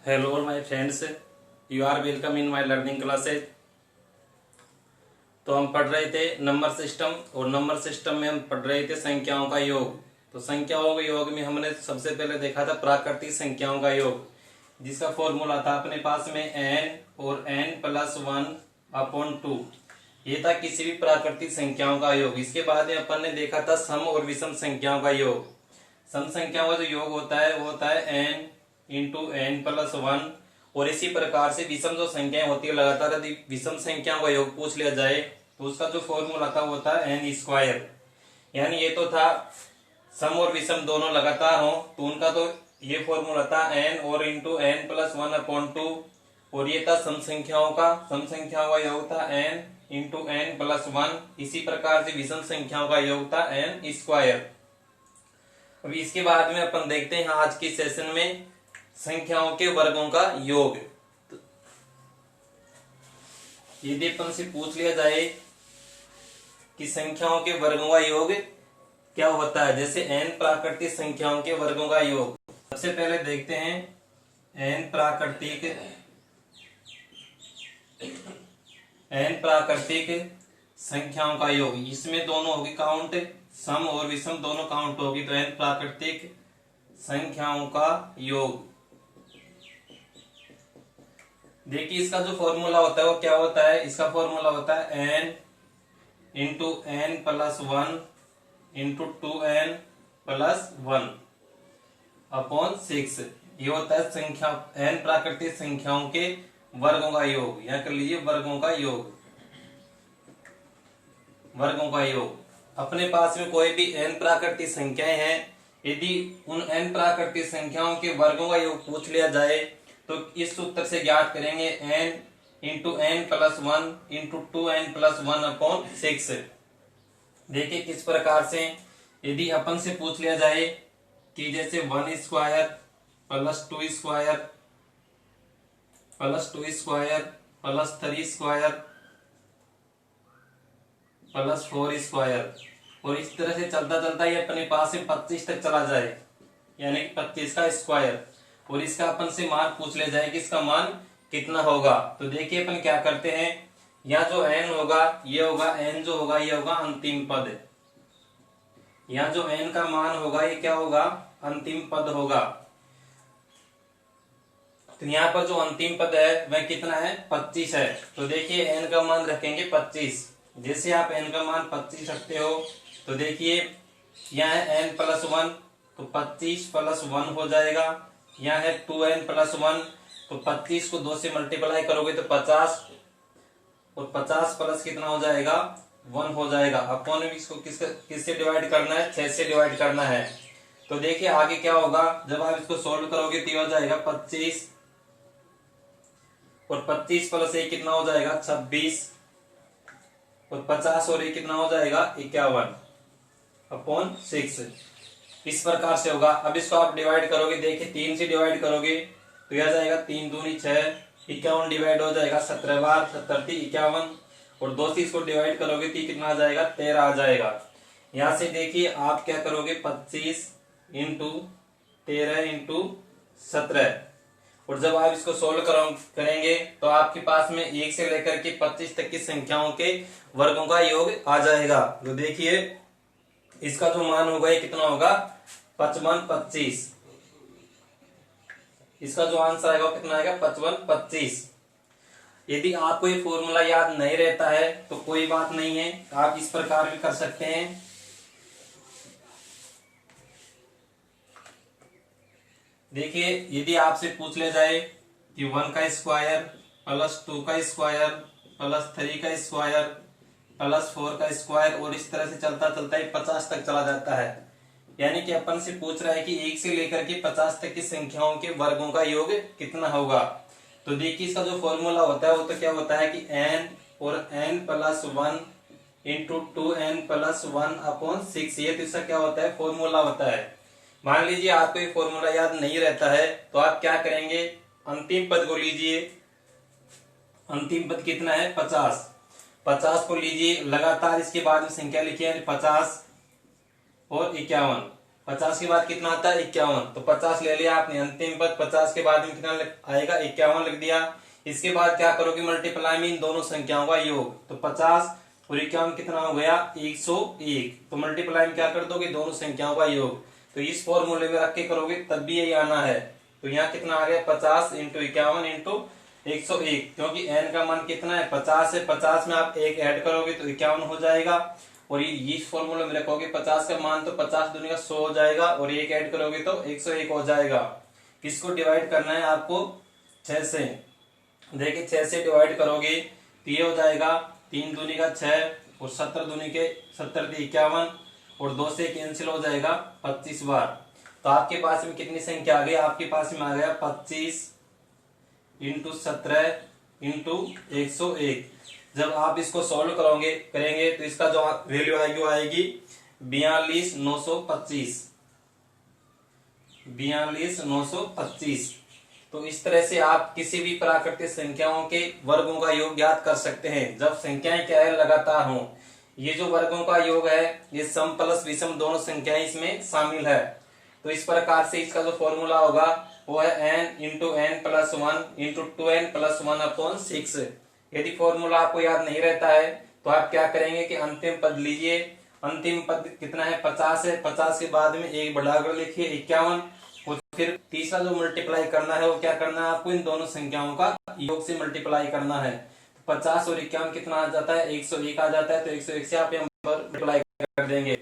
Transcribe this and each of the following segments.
Hello my friends, you are welcome in my learning classes. तो हम पढ़ रहे थे नंबर सिस्टम, और नंबर सिस्टम में हम पढ़ रहे थे संख्याओं का योग। तो संख्याओं के योग में हमने सबसे पहले देखा था प्राकृतिक संख्याओं का योग, जिसका फॉर्मूला था अपने पास में n और n+1/2। ये था किसी भी प्राकृतिक संख्याओं का योग। इसके बाद में अपन ने देखा था सम और विषम संख्याओं का योग। सम संख्याओं का जो योग होता है वो होता है n इंटू n+1। और इसी प्रकार से विषम जो संख्याएं होती है, लगातार यदि विषम संख्याओं का योग पूछ लिया जाए तो उसका जो फॉर्मूला था वो था n²। यानी ये तो था सम और विषम दोनों लगातार हो तो उनका तो ये फॉर्मूला था n और इंटू n+1/2। और ये था सम संख्याओं का योग था n इंटू n+1। इसी प्रकार से विषम संख्याओं का योग था n²। अभी इसके बाद में अपन देखते हैं आज के सेशन में संख्याओं के वर्गों का योग। यदि अपन से पूछ लिया जाए कि संख्याओं के वर्गों का योग क्या होता है, जैसे n प्राकृतिक संख्याओं के वर्गों का योग, सबसे पहले देखते हैं n प्राकृतिक संख्याओं का योग। इसमें दोनों होगी काउंट, सम और विषम दोनों काउंट होगी, तो n प्राकृतिक संख्याओं का योग। देखिए इसका जो फॉर्मूला होता है वो क्या होता है, इसका फॉर्मूला होता है n into n+1 into 2n+1/6। ये होता है संख्या n प्राकृतिक संख्याओं के वर्गों का योग। यहां कर लीजिए वर्गों का योग। अपने पास में कोई भी n प्राकृतिक संख्याएं हैं, यदि उन n प्राकृतिक संख्याओं के वर्गों का योग पूछ लिया जाए तो इस सूत्र से ज्ञात करेंगे n into n+1 into 2n+1/6। देखिए किस प्रकार से, यदि अपन से पूछ लिया जाए कि जैसे 1² प्लस 2² प्लस 2² प्लस 3² प्लस 4², और इस तरह से चलता चलता ये अपने पास में 25 तक चला जाए, यानी कि 25 का स्क्वायर, और इसका अपन से मान पूछ ले जाए कि इसका मान कितना होगा। तो देखिए अपन क्या करते हैं, यहाँ जो n होगा ये होगा n जो होगा ये होगा अंतिम पद। यहाँ जो n का मान होगा ये क्या होगा, अंतिम पद होगा। तो यहाँ पर जो अंतिम पद है वह कितना है, 25 है। तो देखिए n का मान रखेंगे 25। जैसे आप n का मान 25 रखते हो तो देखिए यहाँ है n+1 तो 25+1 हो जाएगा। यहाँ है 2n+1 तो 25 को 2 से मल्टीप्लाई करोगे तो 50, और 50 प्लस कितना हो जाएगा, 1 हो जाएगा। अपॉन में इसको किससे डिवाइड करना है, 6 से डिवाइड करना है। तो देखिए आगे क्या होगा, जब आप इसको सोल्व करोगे तो ये हो जाएगा 25, और 25 प्लस 1 कितना हो जाएगा, 26, और 50 और 1 कितना हो जाएगा, 51/6। इस प्रकार से होगा। अब इसको आप डिवाइड करोगे, देखिए 3 से डिवाइड करोगे तो यह जाएगा 3 दूनी 6, 51 डिवाइड हो जाएगा 17 बार, 17 51, और 2 से इसको डिवाइड करोगे तो कितना आ जाएगा, 13 आ जाएगा। यहाँ से देखिए आप क्या करोगे, 25 इंटू 13 इंटू 17, और जब आप इसको सोल्व करेंगे तो आपके पास में 1 से लेकर के 25 तक की संख्याओं के वर्गों का योग आ जाएगा। तो देखिए इसका जो मान होगा ये कितना होगा, 55/25। इसका जो आंसर आएगा वो कितना आएगा, 55/25। यदि आपको ये फॉर्मूला याद नहीं रहता है तो कोई बात नहीं है, आप इस प्रकार भी कर सकते हैं। देखिए यदि आपसे पूछ ले जाए कि 1 का स्क्वायर प्लस 2 का स्क्वायर प्लस 3 का स्क्वायर प्लस 4 का स्क्वायर, और इस तरह से चलता चलता ही 50 तक चला जाता है, यानी कि अपन से पूछ रहा है कि 1 से लेकर के 50 तक की संख्याओं के वर्गों का योग कितना होगा। तो देखिए इसका जो फॉर्मूला होता है वो तो क्या होता है कि n और n+1 इंटू 2n+1/6। ये तो इसका क्या होता है, फॉर्मूला होता है। मान लीजिए आपको ये फॉर्मूला याद नहीं रहता है तो आप क्या करेंगे, अंतिम पद को लीजिए। अंतिम पद कितना है, 50 को लीजिए, लगातार इसके बाद में संख्या लिखिए 50 और 51। 50 के बाद कितना आता है 51, तो 50 ले लिया आपने अंतिम पद, 50 के बाद में कितना आएगा 51 लिख दिया। इसके बाद क्या करोगे मल्टीप्लाई में इन दोनों संख्याओं का योग, तो 50 और 51 कितना हो गया 101, तो मल्टीप्लाई में क्या कर दोगे दोनों संख्याओं का योग, तो इस फॉर्मूले में रख के करोगे तब भी यही आना है। तो यहाँ कितना आ गया 50 इंटू 51 इंटू 101, क्योंकि n का मान कितना है 50 है, 50 में आप एक ऐड करोगे तो 51 हो जाएगा, और ये इस फॉर्मूले में रखोगे 50 का मान तो 50 दूनी का 100 हो जाएगा, और एक ऐड करोगे तो 101 हो जाएगा। किसको डिवाइड करना है आपको 6 से, देखिए 6 से डिवाइड करोगे तो ये हो जाएगा 3 दूनी का 6 और 70 दूनी के 70 × 51 और 2 से कैंसिल हो जाएगा 25 बार। तो आपके पास में कितनी संख्या आ गई, आपके पास में आ गया 25 इंटू 17 इंटू 101। जब आप इसको सॉल्व करेंगे तो इसका जो वैल्यू आएगी वो आएगी 42925, 42925। तो इस तरह से आप किसी भी प्राकृतिक संख्याओं के वर्गों का योग ज्ञात कर सकते हैं जब संख्याएं क्या है लगातार हों। ये जो वर्गों का योग है ये सम प्लस विषम दोनों संख्याएं इसमें शामिल है। तो इस प्रकार से इसका जो फॉर्मूला होगा वो है n into n plus 1 into 2n plus 1 upon 6। यदि फॉर्मूला आपको याद नहीं रहता है तो आप क्या करेंगे कि अंतिम पद लीजिए, अंतिम पद कितना है 50 है, 50 के बाद में एक बढ़ाकर लिखिए 51, और फिर तीसरा जो मल्टीप्लाई करना है वो क्या करना है आपको इन दोनों संख्याओं का योग से मल्टीप्लाई करना है। तो 50 और 51 कितना आ जाता है 101 आ जाता है, तो 101 से आप मल्टीप्लाई कर देंगे,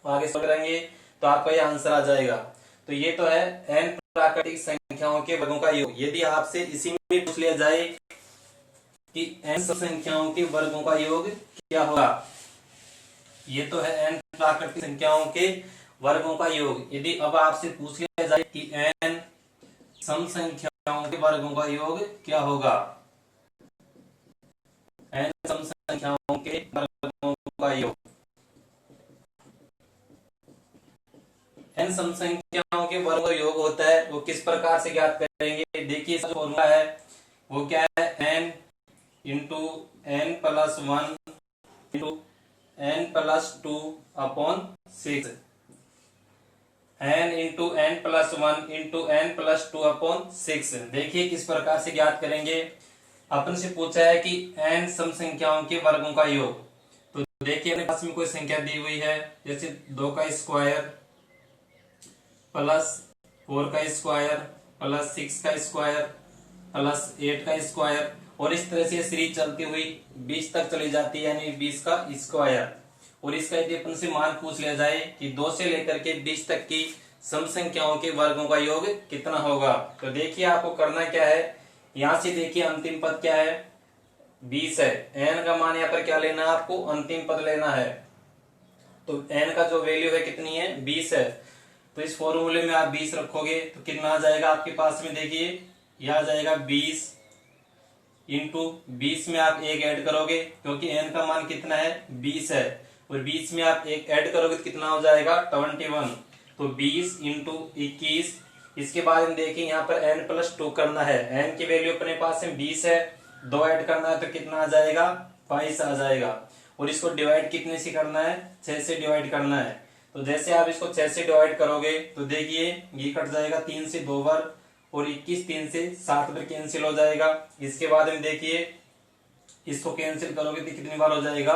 आगे सॉल्व करेंगे तो आपका ये आंसर आ जाएगा। तो ये तो है n प्राकृतिक संख्याओं के वर्गों का योग। यदि आपसे इसी में पूछ लिया जाए कि n संख्याओं के वर्गों का योग क्या होगा, ये तो है n प्राकृतिक संख्याओं के वर्गों का योग। यदि अब आपसे पूछ लिया जाए कि n सम संख्याओं के वर्गों का योग क्या होगा, n सम संख्याओं के वर्गों का योग, n सम संख्याओं के वर्गों का योग होता है वो किस प्रकार से ज्ञात करेंगे। देखिए इसका फॉर्मूला है वो क्या है n into n plus 1 into n plus 2 upon 6, n into n plus 1 into n plus 2 upon 6। देखिए किस प्रकार से ज्ञात करेंगे। अपन से पूछा है कि n सम संख्याओं के वर्गों का योग, तो देखिए अपने पास में कोई संख्या दी हुई है जैसे 2 का स्क्वायर प्लस 4 का स्क्वायर प्लस 6 का स्क्वायर प्लस 8 का स्क्वायर, और इस तरह से सीरीज चलती हुई 20 तक चली जाती है, यानी 20 का स्क्वायर। और इसका यदि अपन से मान पूछ लिया जाए कि 2 से लेकर के 20 तक की सम संख्याओं के वर्गों का योग कितना होगा, तो देखिए आपको करना क्या है, यहां से देखिए अंतिम पद क्या है 20 है, n का मान यहाँ पर क्या लेना है आपको अंतिम पद लेना है, तो n का जो वैल्यू है कितनी है 20 है। तो इस फॉर्मूले में आप 20 रखोगे तो कितना आ जाएगा आपके पास में, देखिए यह आ जाएगा 20 इंटू 20 में आप एक ऐड करोगे क्योंकि n का मान कितना है 20 है, और 20 में आप एक ऐड करोगे तो कितना हो जाएगा 21, तो 20 इंटू 21। इसके बाद हम देखिए यहाँ पर n प्लस 2 करना है, n की वैल्यू अपने पास में 20 है, 2 ऐड करना है तो कितना आ जाएगा 22 आ जाएगा, और इसको डिवाइड कितने से करना है 6 से डिवाइड करना है। तो जैसे आप इसको 6 से डिवाइड करोगे तो देखिए ये कट जाएगा 3 से 2 बार, और 21 3 से 7 बार कैंसिल हो जाएगा। इसके बाद में देखिए इसको कैंसिल करोगे तो कितनी बार हो जाएगा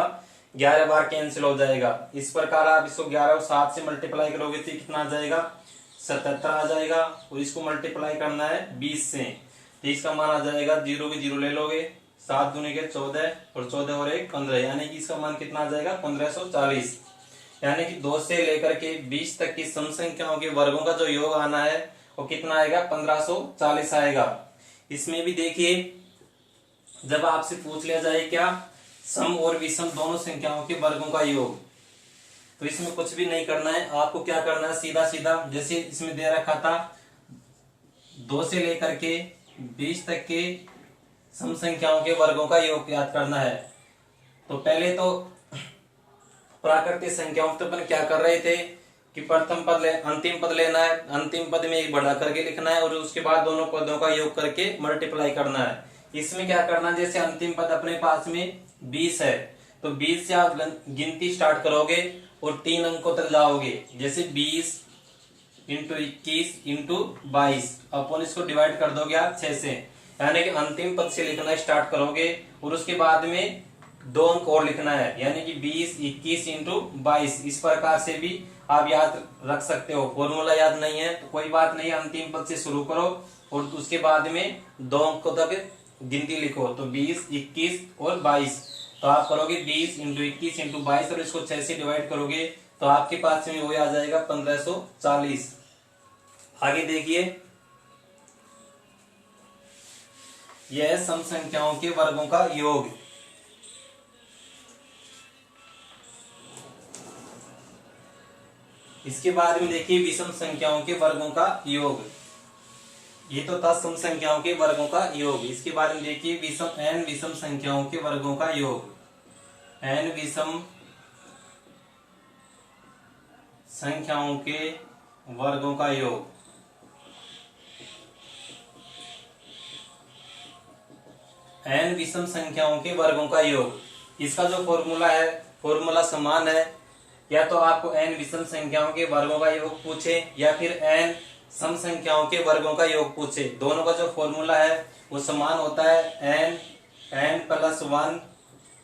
11 बार कैंसिल हो जाएगा। इस प्रकार आप इसको 11 और 7 से मल्टीप्लाई करोगे तो कितना आ जाएगा 77 आ जाएगा, और इसको मल्टीप्लाई करना है 20 से, तो इसका मान आ जाएगा 0 के 0 ले लोगे, 7 दूनी के 14 और 14 और 1 15, यानी कि इसका मान कितना आ जाएगा 1540। यानी कि 2 से लेकर के 20 तक की सम संख्याओं के वर्गों का जो योग आना है वो कितना आएगा 1540 आएगा। इसमें भी देखिए जब आपसे पूछ लिया जाए क्या सम और विषम दोनों संख्याओं के वर्गों का योग, तो इसमें कुछ भी नहीं करना है, आपको क्या करना है सीधा सीधा जैसे इसमें दे रखा था 2 से लेकर के 20 तक के सम संख्याओं के वर्गों का योग याद करना है। तो पहले तो प्राकृतिक संख्याओं तो अपन क्या कर रहे थे कि प्रथम पद अंतिम पद लेना है, अंतिम पद में एक बढ़ा करके लिखना है और उसके बाद दोनों पदों का योग करके मल्टीप्लाई करना है। इसमें क्या करना है, जैसे अंतिम पद अपने पास में 20 है तो 20 से आप गिनती स्टार्ट करोगे और 3 अंकों तक जाओगे, जैसे 20 इंटू 21 इंटू 22 अपन इसको डिवाइड कर दोगे आप 6 से, यानी कि अंतिम पद से लिखना स्टार्ट करोगे और उसके बाद में 2 अंक और लिखना है, यानी कि 20 21 इंटू 22। इस प्रकार से भी आप याद रख सकते हो। फॉर्मूला याद नहीं है तो कोई बात नहीं, अंतिम पद से शुरू करो और उसके बाद में 2 अंकों तक गिनती लिखो, तो 20 21 और 22। तो आप करोगे 20 इंटू 21 इंटू 22 और इसको 6 से डिवाइड करोगे तो आपके पास में वो आ जाएगा 1540। आगे देखिए, यह है सम संख्याओं के वर्गों का योग। इसके बाद में देखिए विषम संख्याओं के वर्गों का योग। ये तो था सम संख्याओं के वर्गों का योग। इसके बाद में देखिए विषम विषम संख्याओं के वर्गों का योग। n विषम संख्याओं के वर्गों का योग। n विषम संख्याओं के वर्गों का योग। इसका जो फॉर्मूला है, फॉर्मूला समान है। या तो आपको n विषम संख्याओं के वर्गों का योग पूछे या फिर n सम संख्याओं के वर्गों का योग पूछे, दोनों का जो फॉर्मूला है वो समान होता है। n प्लस 1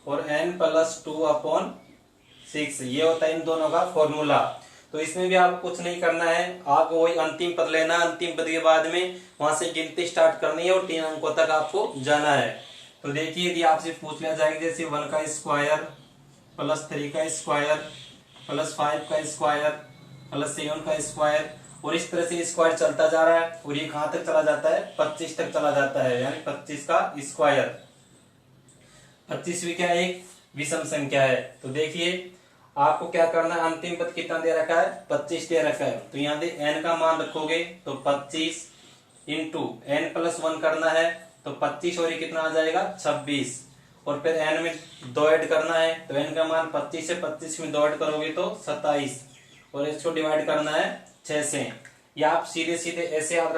और n प्लस 2 अपॉन 6, ये होता है इन दोनों का फॉर्मूला। तो इसमें भी आपको कुछ नहीं करना है, आपको वही अंतिम पद लेना है। अंतिम पद के बाद में वहां से गिनती स्टार्ट करनी है और 3 अंकों तक आपको जाना है। तो देखिए यदि आपसे पूछ लिया जाएगा जैसे 1 का स्क्वायर प्लस 3 का स्क्वायर प्लस 5 का स्क्वायर प्लस 7 का स्क्वायर, और इस तरह से स्क्वायर चलता जा रहा है और ये कहां तक चला जाता है, 25 तक चला जाता है, यानी 25 का स्क्वायर। 25 भी क्या एक विषम संख्या है। तो देखिए आपको क्या करना है, अंतिम पद कितना दे रखा है, 25 दे रखा है। तो यहाँ दे n का मान रखोगे तो 25 इंटू n प्लस 1 करना है तो 25 और ये कितना आ जाएगा 26, और फिर n में 2 ऐड करना है तो n का मान 25 से 25 में 2 ऐड करोगे तो 27, और इसको डिवाइड करना है 6 से। या आप सीधे सीधे ऐसे याद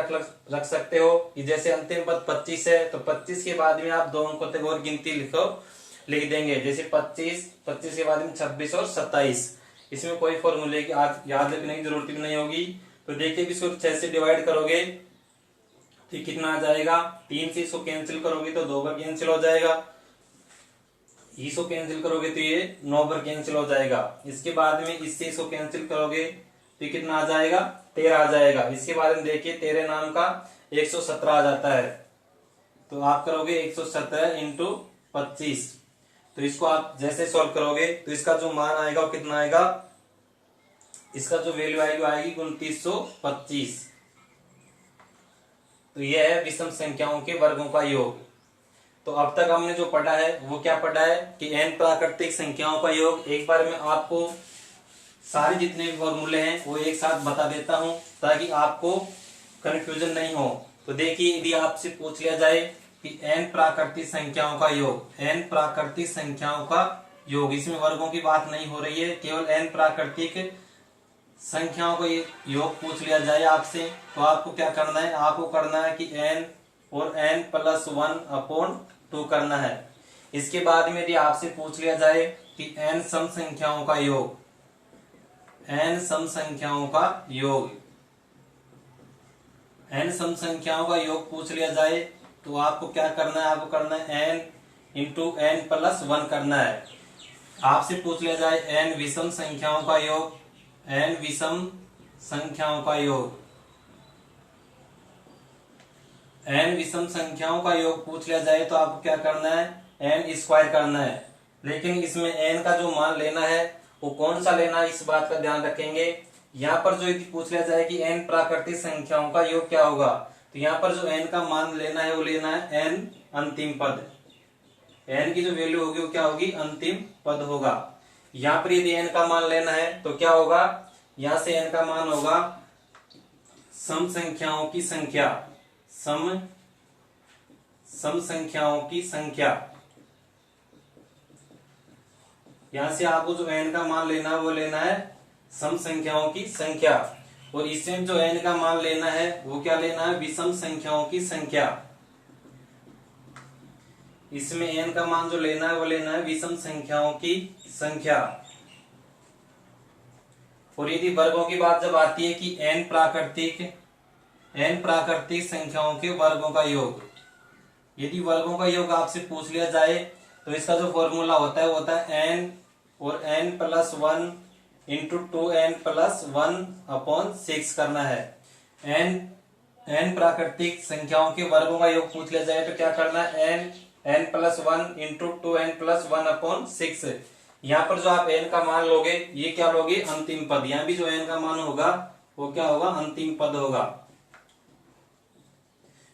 रख सकते हो कि जैसे अंतिम पद 25 है तो 25 के बाद में आप 2 अंकों तक और गिनती लिख देंगे, जैसे 25 के बाद में 26 और 27। इसमें कोई फॉर्मूले की याद रखने की जरूरत भी नहीं होगी। तो देखिए इसको 6 से डिवाइड करोगे तो कितना आ जाएगा, 3 से इसको कैंसिल करोगे तो 2 बार कैंसिल हो जाएगा, इसको कैंसिल करोगे तो ये 9 बार कैंसिल हो जाएगा। इसके बाद में इससे इसको कैंसिल करोगे तो कितना आ जाएगा, 13 आ जाएगा। इसके बाद में देखिए 13 नाम का 117 आ जाता है। तो आप करोगे 117 इंटू 25, तो इसको आप जैसे सॉल्व करोगे तो इसका जो मान आएगा वो कितना आएगा, इसका जो वैल्यू आएगी 2925। तो यह है विषम संख्याओं के वर्गों का योग। तो अब तक हमने जो पढ़ा है वो क्या पढ़ा है कि n प्राकृतिक संख्याओं का योग। एक बार मैं आपको सारे जितने भी फॉर्मूले हैं वो एक साथ बता देता हूं ताकि आपको कंफ्यूजन नहीं हो। तो देखिए यदि आपसे पूछ लिया जाए कि n प्राकृतिक संख्याओं का योग, n प्राकृतिक संख्याओं का योग, इसमें वर्गों की बात नहीं हो रही है, केवल n प्राकृतिक संख्याओं का योग पूछ लिया जाए आपसे, तो आपको क्या करना है, आपको करना है कि n और n प्लस 1 अपॉन 2 करना है। इसके बाद में यदि आपसे पूछ लिया जाए कि n सम संख्याओं का योग, n सम संख्याओं का योग, n सम संख्याओं का योग पूछ लिया जाए तो आपको क्या करना है, आपको करना है n इंटू n प्लस 1 करना है। आपसे पूछ लिया जाए n विषम संख्याओं का योग, n विषम संख्याओं का योग, n विषम संख्याओं का योग पूछ लिया जाए तो आपको क्या करना है, n स्क्वायर करना है। लेकिन इसमें n का जो मान लेना है वो कौन सा लेना है, इस बात का ध्यान रखेंगे। यहाँ पर जो यदि पूछ लिया जाए कि n प्राकृतिक संख्याओं का योग क्या होगा, तो यहाँ पर जो n का मान लेना है वो लेना है n अंतिम पद, n की जो वैल्यू होगी वो क्या होगी, अंतिम पद होगा। यहाँ पर यदि n का मान लेना है तो क्या होगा, यहाँ से n का मान होगा सम संख्याओं की संख्या, सम संख्याओं की संख्या। यहां से आपको जो n का मान लेना है वो लेना है सम संख्याओं की संख्या, और इसमें जो n का मान लेना है वो क्या लेना है, विषम संख्याओं की संख्या। इसमें n का मान जो लेना है वो लेना है विषम संख्याओं की संख्या। और यदि वर्गों की बात जब आती है कि n प्राकृतिक संख्याओं के वर्गों का योग, यदि वर्गों का योग आपसे पूछ लिया जाए तो इसका जो फॉर्मूला होता है वो होता है n और n+1 इंटू 2n+1/6 करना है। n प्राकृतिक संख्याओं के वर्गों का योग पूछ लिया जाए तो क्या करना है, n+1 इंटू 2n+1/6। यहाँ पर जो आप n का मान लोगे ये क्या लोगे, अंतिम पद। यहाँ भी जो n का मान होगा वो क्या होगा, अंतिम पद होगा।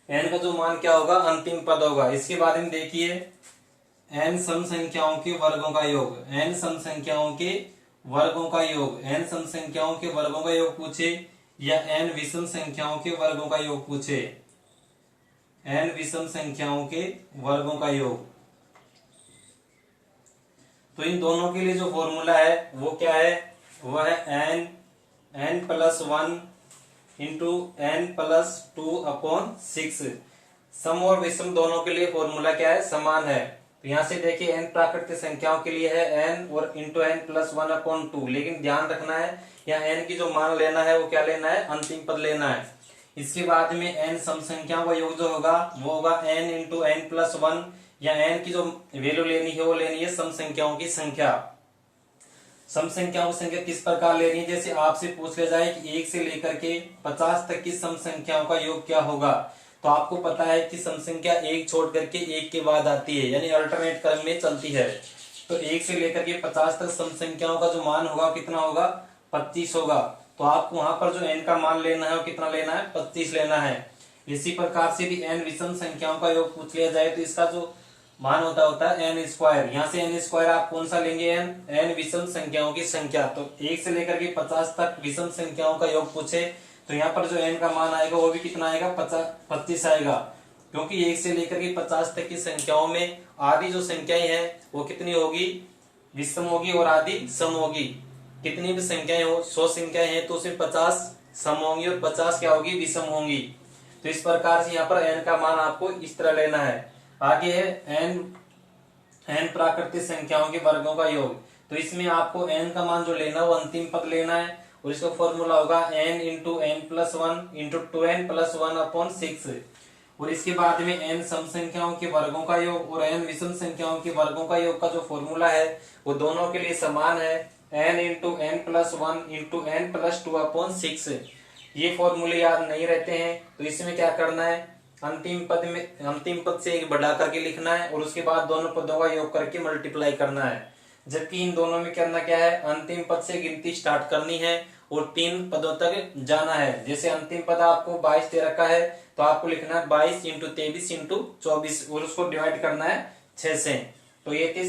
n का जो मान क्या होगा, अंतिम पद होगा। इसके बाद में देखिए n सम संख्याओं के वर्गों का योग, n सम संख्याओं के वर्गों का योग, n सम संख्याओं के वर्गों का योग पूछे या n विषम संख्याओं के वर्गों का योग पूछे, n विषम संख्याओं के वर्गों का योग, तो इन दोनों के लिए जो फॉर्मूला है वो क्या है, वो है n+1 इंटू n+2/6। सम और विषम दोनों के लिए फॉर्मूला क्या है, समान है। तो यहां से देखिए n प्राकृतिक संख्याओं के लिए है n और इंटू n+1/2, लेकिन ध्यान रखना है यहाँ n की जो मान लेना है वो क्या लेना है, अंतिम पद लेना है। इसके बाद में n सम संख्याओं का योग जो होगा वो होगा n इंटू n+1, या n की जो वैल्यू लेनी है वो लेनी है सम संख्याओं की संख्या। सम संख्याओं की संख्या किस प्रकार लेनी है, जैसे आपसे पूछ लिया जाए कि 1 से लेकर के 50 तक की सम संख्याओं का योग क्या होगा, तो आपको पता है कि सम संख्या 1 छोड़ करके 1 के बाद आती है, यानी अल्टरनेट क्रम में चलती है। तो 1 से लेकर के 50 तक सम संख्याओं का जो मान होगा कितना होगा, 25 होगा। तो आपको वहां पर जो n का मान लेना है वो कितना लेना है, 25 लेना है। इसी प्रकार से भी n विषम संख्याओं का योग पूछ लिया जाए तो इसका जो मान होता है n²। यहाँ से n² आप कौन सा लेंगे, n विषम संख्याओं की संख्या। तो 1 से लेकर के 50 तक विषम संख्याओं का योग पूछे तो यहाँ पर जो n का मान आएगा वो भी कितना आएगा, 25 आएगा, क्योंकि 1 से लेकर के 50 तक की संख्याओं में आधी जो संख्याएं हैं वो कितनी होगी, विषम होगी और आधी सम होगी। कितनी भी संख्याएं हो, 100 संख्याएं हैं तो उसमें 50 सम होंगी और 50 क्या होगी, विषम होंगी। तो इस प्रकार से यहाँ पर n का मान आपको इस तरह लेना है। आगे है n प्राकृतिक संख्याओं के वर्गों का योग, तो इसमें आपको n का मान जो लेना है वो अंतिम पद लेना है और इसका फॉर्मूला होगा n into n+1 into 2n+1/6। और इसके बाद में n सम संख्याओं के वर्गों का योग और n विषम संख्याओं के वर्गों का योग का जो फॉर्मूला है वो दोनों के लिए समान है, n into n+1 into n+2/6। ये फॉर्मूले याद नहीं रहते हैं तो इसमें क्या करना है, अंतिम पद से एक बढ़ा करके लिखना है और उसके बाद दोनों पदों का योग करके मल्टीप्लाई करना है। जबकि इन दोनों में करना क्या है, अंतिम पद से गिनती स्टार्ट करनी है और 3 पदों तक जाना है। जैसे अंतिम पद आपको 22 दे रखा है तो आपको लिखना है 22 इंटू 23 इंटू 24 और उसको डिवाइड करना है 6 से। तो ये थी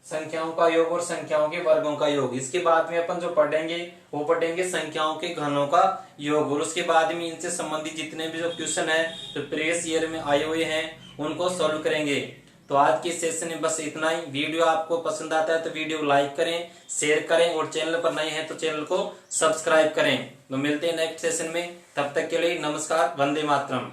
संख्याओं का योग और संख्याओं के वर्गों का योग। इसके बाद में अपन जो पढ़ेंगे वो पढ़ेंगे संख्याओं के घनों का योग, और उसके बाद में इनसे संबंधित जितने भी जो क्वेश्चन है जो प्रीवियस ईयर में आए हुए हैं उनको सॉल्व करेंगे। तो आज के सेशन में बस इतना ही। वीडियो आपको पसंद आता है तो वीडियो लाइक करें, शेयर करें और चैनल पर नए हैं तो चैनल को सब्सक्राइब करें। तो मिलते हैं नेक्स्ट सेशन में, तब तक के लिए नमस्कार, वंदे मातरम।